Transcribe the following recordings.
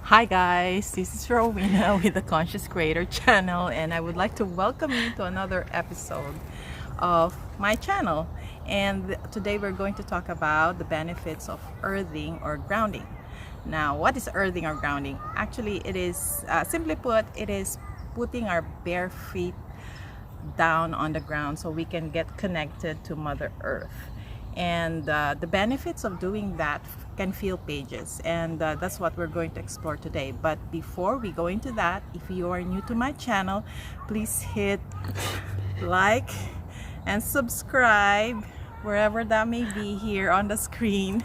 Hi guys, this is Rowena with the Conscious Creator channel, and I would like to welcome you to another episode of my channel. And today we're going to talk about the benefits of earthing or grounding. Now, what is earthing or grounding? Actually, it is, simply put, it is putting our bare feet down on the ground so we can get connected to Mother Earth. And the benefits of doing that can fill pages, and that's what we're going to explore today. But before we go into that, if you are new to my channel, please hit like and subscribe wherever that may be here on the screen.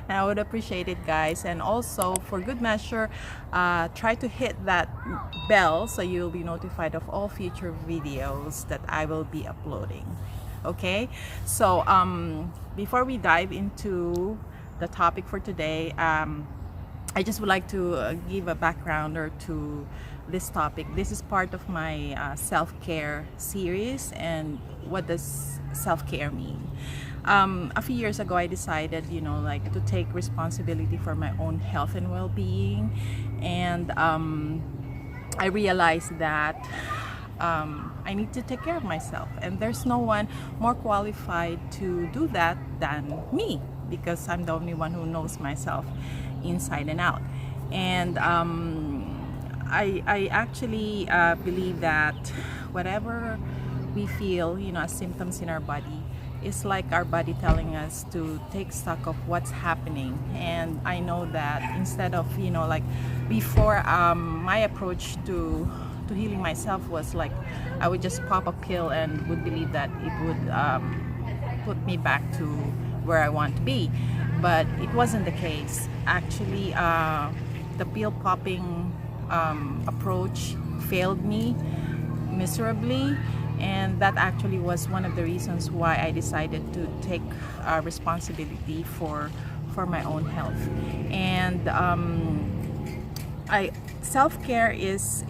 And I would appreciate it, guys. And also, for good measure, try to hit that bell so you'll be notified of all future videos that I will be uploading. Okay, so before we dive into the topic for today, I just would like to give a backgrounder to this topic. This is part of my self-care series. And what does self-care mean? A few years ago, I decided, to take responsibility for my own health and well-being. And I realized that I need to take care of myself, and there's no one more qualified to do that than me, because I'm the only one who knows myself inside and out. And I actually believe that whatever we feel, as symptoms in our body, it's like our body telling us to take stock of what's happening. And I know that instead of, before, my approach to healing myself was like I would just pop a pill and would believe that it would put me back to where I want to be. But it wasn't the case. Actually, the pill popping approach failed me miserably, and that actually was one of the reasons why I decided to take responsibility for my own health. And self-care is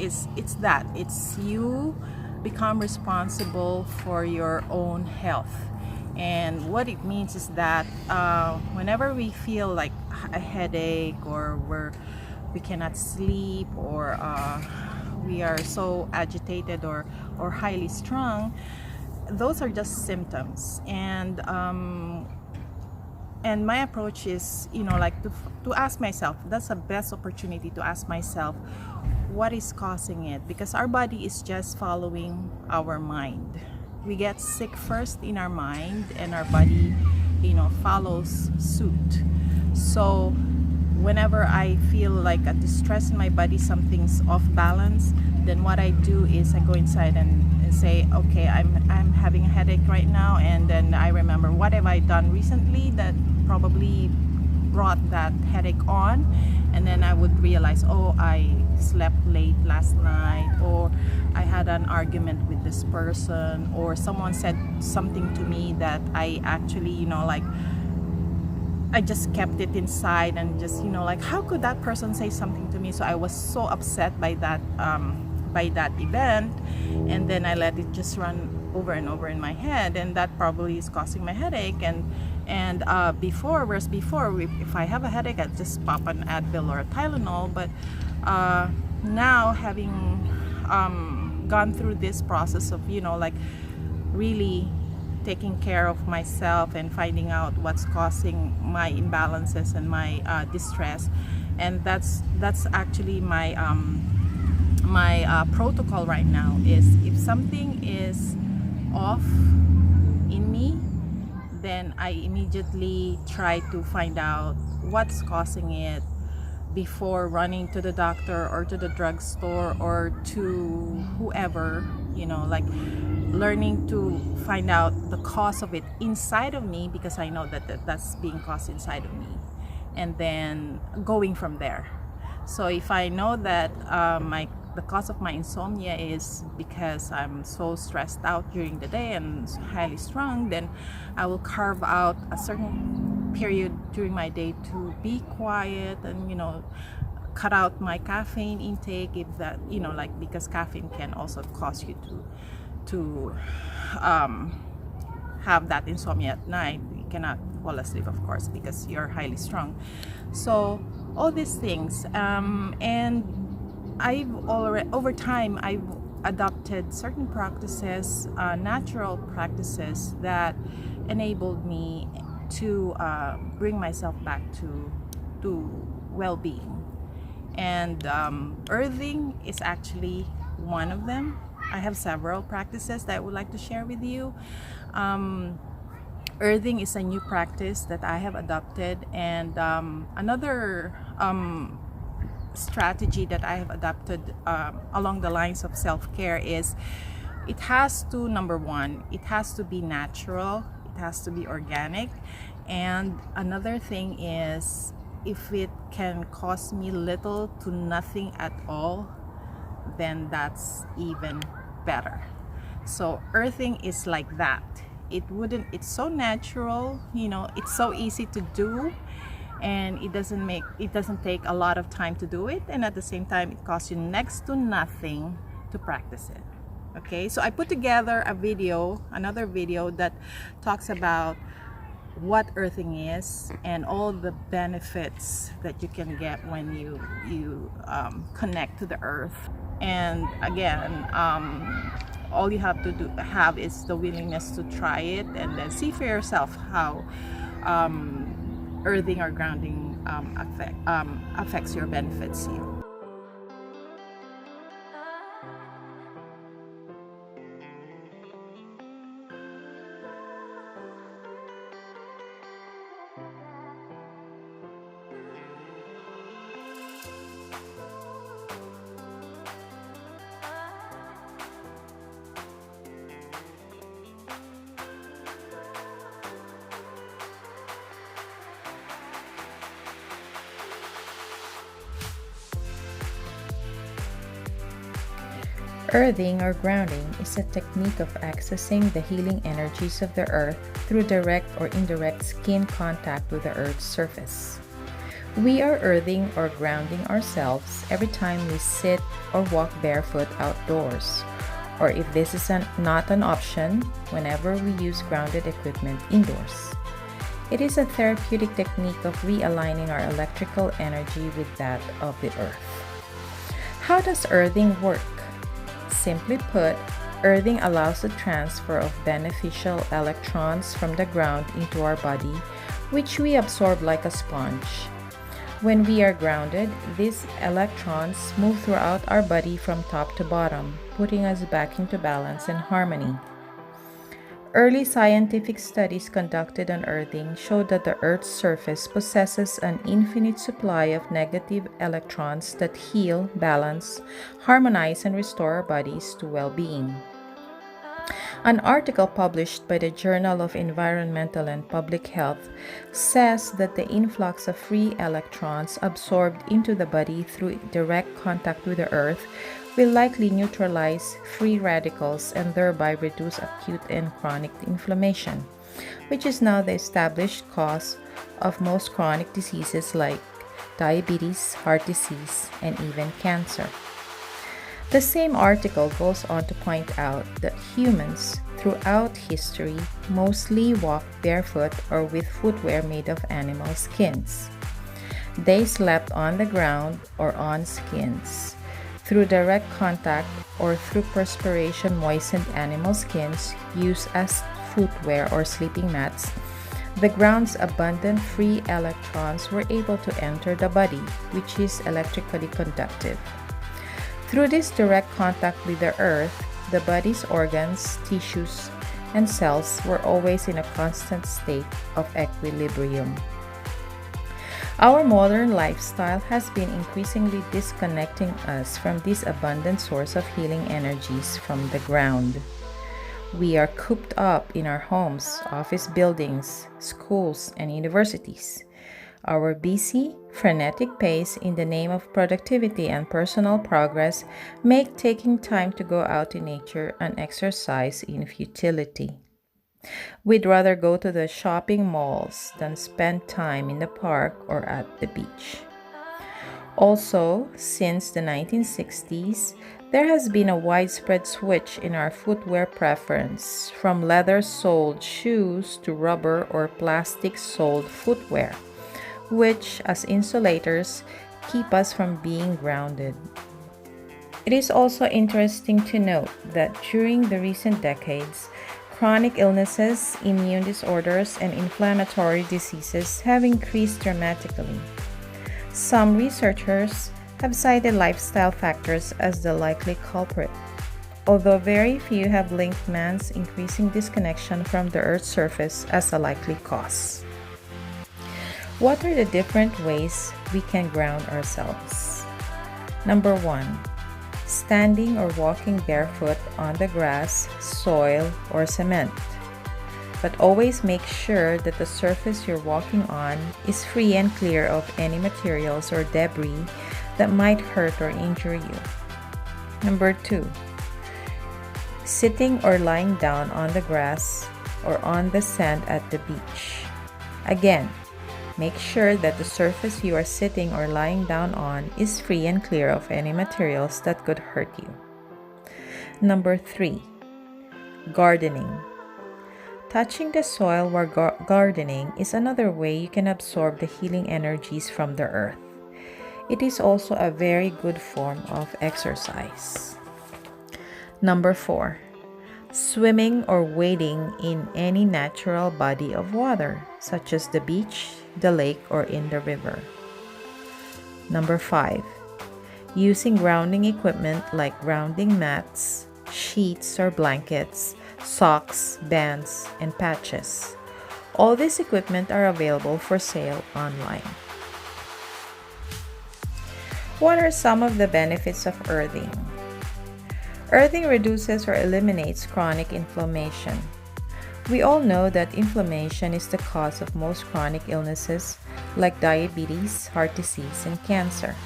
that it's you become responsible for your own health. And what it means is that whenever we feel like a headache, or we cannot sleep, or we are so agitated or highly strung, those are just symptoms. And my approach is, to ask myself, that's the best opportunity to ask myself, what is causing it? Because our body is just following our mind. We get sick first in our mind, and our body, follows suit. So whenever I feel like a distress in my body, something's off balance, then what I do is I go inside and say, okay, I'm having a headache right now. And then I remember, what have I done recently that probably brought that headache on? And then I would realize, oh, I slept late last night, or I had an argument with this person, or someone said something to me that I actually, I just kept it inside, and just, how could that person say something to me? So I was so upset by that event, and then I let it just run over and over in my head, and that probably is causing my headache. And whereas before, if I have a headache, I just pop an Advil or a Tylenol. But now, having gone through this process of really taking care of myself and finding out what's causing my imbalances and my distress, and that's actually my protocol right now, is if something is off in me, then I immediately try to find out what's causing it before running to the doctor or to the drugstore or to whoever, learning to find out the cause of it inside of me, because I know that's being caused inside of me, and then going from there. So if I know that the cause of my insomnia is because I'm so stressed out during the day and highly strung, then I will carve out a certain period during my day to be quiet and, cut out my caffeine intake, if that, because caffeine can also cause you to have that insomnia at night. you cannot fall asleep, of course, because you're highly strung. So all these things, and I've already, over time, I've adopted certain practices, natural practices that enabled me to bring myself back to well-being. And earthing is actually one of them. I have several practices that I would like to share with you. Earthing is a new practice that I have adopted, and another strategy that I have adopted along the lines of self-care is, it has to, number one, it has to be natural, it has to be organic, and another thing is, if it can cost me little to nothing at all, then that's even better. So earthing is like that. It's so natural, you know, it's so easy to do, and it doesn't take a lot of time to do it, and at the same time it costs you next to nothing to practice it. Okay, so I put together another video that talks about what earthing is and all the benefits that you can get when you connect to the earth. And again, all you have to have is the willingness to try it, and then see for yourself how earthing or grounding affects your benefits you. Earthing or grounding is a technique of accessing the healing energies of the earth through direct or indirect skin contact with the earth's surface. We are earthing or grounding ourselves every time we sit or walk barefoot outdoors, or if this is not an option, whenever we use grounded equipment indoors. It is a therapeutic technique of realigning our electrical energy with that of the earth. How does earthing work? Simply put, earthing allows the transfer of beneficial electrons from the ground into our body, which we absorb like a sponge. When we are grounded, these electrons move throughout our body from top to bottom, putting us back into balance and harmony. Early scientific studies conducted on earthing showed that the Earth's surface possesses an infinite supply of negative electrons that heal, balance, harmonize, and restore our bodies to well-being. An article published by the Journal of Environmental and Public Health says that the influx of free electrons absorbed into the body through direct contact with the Earth will likely neutralize free radicals and thereby reduce acute and chronic inflammation, which is now the established cause of most chronic diseases like diabetes, heart disease, and even cancer. The same article goes on to point out that humans throughout history mostly walked barefoot or with footwear made of animal skins. They slept on the ground or on skins. Through direct contact or through perspiration moistened animal skins used as footwear or sleeping mats, the ground's abundant free electrons were able to enter the body, which is electrically conductive. Through this direct contact with the earth, the body's organs, tissues, and cells were always in a constant state of equilibrium. Our modern lifestyle has been increasingly disconnecting us from this abundant source of healing energies from the ground. We are cooped up in our homes, office buildings, schools, and universities. Our busy, frenetic pace in the name of productivity and personal progress make taking time to go out in nature an exercise in futility. We'd rather go to the shopping malls than spend time in the park or at the beach. Also, since the 1960s, There has been a widespread switch in our footwear preference from leather-soled shoes to rubber or plastic-soled footwear, which, as insulators, keep us from being grounded. It is also interesting to note that during the recent decades, chronic illnesses, immune disorders, and inflammatory diseases have increased dramatically. Some researchers have cited lifestyle factors as the likely culprit, although very few have linked man's increasing disconnection from the Earth's surface as a likely cause. What are the different ways we can ground ourselves? Number 1. Standing or walking barefoot on the grass, soil, or cement. But always make sure that the surface you're walking on is free and clear of any materials or debris that might hurt or injure you. Number 2. Sitting or lying down on the grass or on the sand at the beach. Again, make sure that the surface you are sitting or lying down on is free and clear of any materials that could hurt you. Number 3. Gardening. Touching the soil while gardening is another way you can absorb the healing energies from the earth. It is also a very good form of exercise. Number 4. Swimming or wading in any natural body of water, such as the beach, the lake, or in the river. Number 5. Using grounding equipment like grounding mats, sheets or blankets, socks, bands, and patches. All this equipment are available for sale online. What are some of the benefits of earthing? Earthing reduces or eliminates chronic inflammation. We all know that inflammation is the cause of most chronic illnesses like diabetes, heart disease, and cancer.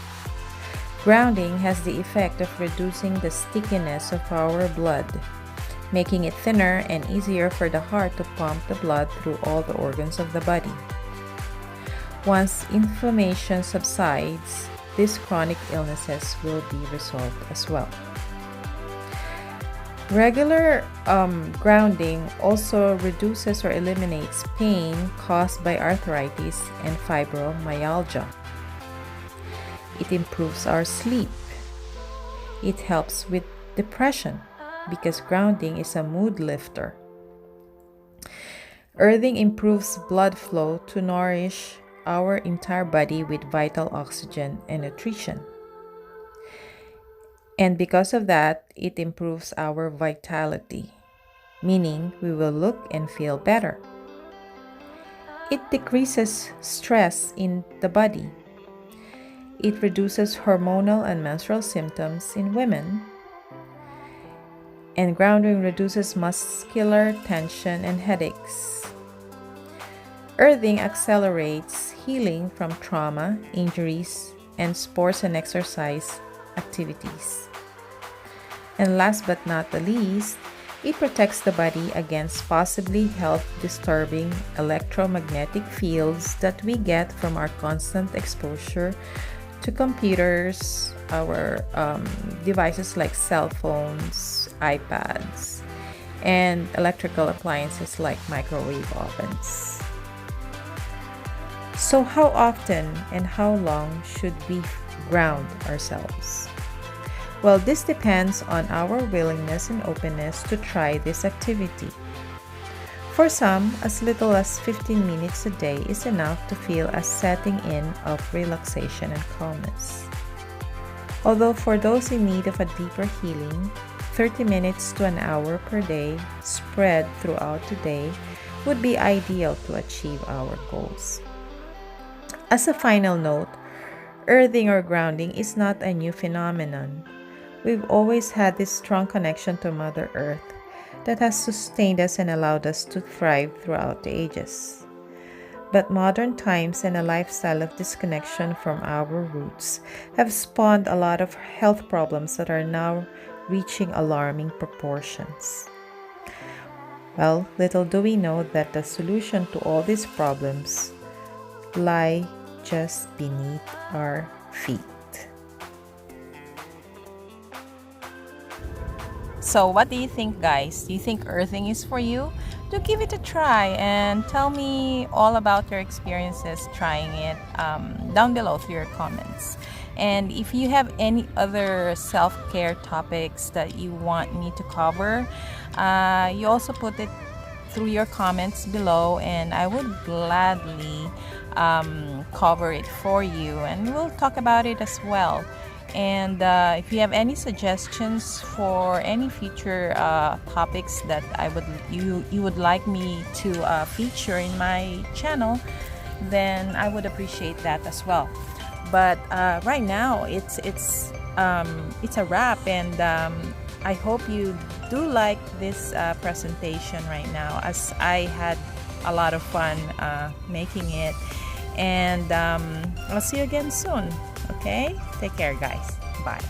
Grounding has the effect of reducing the stickiness of our blood, making it thinner and easier for the heart to pump the blood through all the organs of the body. Once inflammation subsides, these chronic illnesses will be resolved as well. Regular grounding also reduces or eliminates pain caused by arthritis and fibromyalgia. It improves our sleep. It helps with depression because grounding is a mood lifter. Earthing improves blood flow to nourish our entire body with vital oxygen and nutrition. And because of that, it improves our vitality, meaning we will look and feel better. It decreases stress in the body. It reduces hormonal and menstrual symptoms in women. And grounding reduces muscular tension and headaches. Earthing accelerates healing from trauma, injuries, and sports and exercise activities. And last but not the least, it protects the body against possibly health-disturbing electromagnetic fields that we get from our constant exposure to computers, our devices like cell phones, iPads, and electrical appliances like microwave ovens. So how often and how long should we ground ourselves? Well, this depends on our willingness and openness to try this activity. For some, as little as 15 minutes a day is enough to feel a setting in of relaxation and calmness. Although for those in need of a deeper healing, 30 minutes to an hour per day spread throughout the day would be ideal to achieve our goals. As a final note, earthing or grounding is not a new phenomenon. We've always had this strong connection to Mother Earth that has sustained us and allowed us to thrive throughout the ages. But modern times and a lifestyle of disconnection from our roots have spawned a lot of health problems that are now reaching alarming proportions. Well, little do we know that the solution to all these problems lie just beneath our feet. So what do you think, guys? Do you think earthing is for you? Do give it a try and tell me all about your experiences trying it down below through your comments. And if you have any other self-care topics that you want me to cover, you also put it through your comments below, and I would gladly cover it for you, and we'll talk about it as well. And if you have any suggestions for any future topics that you would like me to feature in my channel, then I would appreciate that as well. But right now it's a wrap, and I hope you do like this presentation right now, as I had a lot of fun making it. And I'll see you again soon. Okay, take care, guys. Bye.